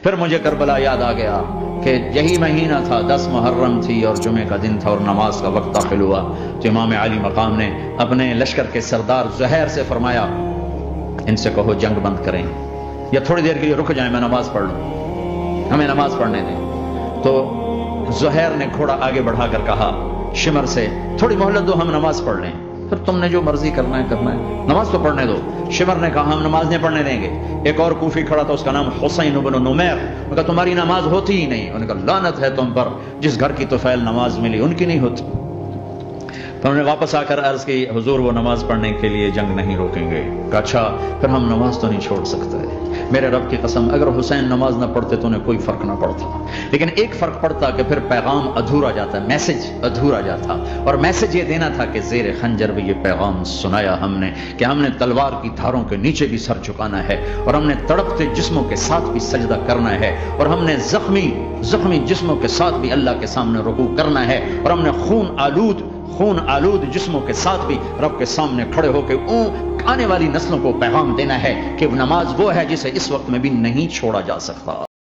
پھر مجھے کربلا یاد آ گیا کہ یہی مہینہ تھا، 10 محرم تھی اور جمعے کا دن تھا اور نماز کا وقت داخل ہوا تو امام علی مقام نے اپنے لشکر کے سردار زہیر سے فرمایا ان سے کہو جنگ بند کریں یا تھوڑی دیر کے لیے رک جائیں، میں نماز پڑھ لوں، ہمیں نماز پڑھنے دیں۔ تو زہیر نے گھوڑا آگے بڑھا کر کہا شمر سے تھوڑی مہلت دو، ہم نماز پڑھ لیں، پھر تم نے جو مرضی کرنا ہے نماز تو پڑھنے دو۔ شمر نے کہا ہم نماز نہیں پڑھنے دیں گے۔ ایک اور کوفی کھڑا تھا، اس کا نام حسین بن نمیر، انہوں نے کہا تمہاری نماز ہوتی ہی نہیں۔ انہوں نے کہا لعنت ہے تم پر، جس گھر کی طفیل نماز ملی ان کی نہیں ہوتی۔ تو انہوں نے واپس آ کر عرض کی حضور وہ نماز پڑھنے کے لیے جنگ نہیں روکیں گے۔ کہا اچھا پھر ہم نماز تو نہیں چھوڑ سکتے۔ میرے رب کی قسم اگر حسین نماز نہ پڑھتے تو انہیں کوئی فرق نہ پڑتا، لیکن ایک فرق پڑتا کہ پھر پیغام ادھورا جاتا، میسج ادھورا جاتا، اور میسج یہ دینا تھا کہ زیر خنجر بھی یہ پیغام سنایا ہم نے کہ ہم نے تلوار کی دھاروں کے نیچے بھی سر جھکانا ہے اور ہم نے تڑپتے جسموں کے ساتھ بھی سجدہ کرنا ہے اور ہم نے زخمی جسموں کے ساتھ بھی اللہ کے سامنے رکوع کرنا ہے اور ہم نے خون آلود جسموں کے ساتھ بھی رب کے سامنے کھڑے ہو کے آنے والی نسلوں کو پیغام دینا ہے کہ نماز وہ ہے جسے اس وقت میں بھی نہیں چھوڑا جا سکتا۔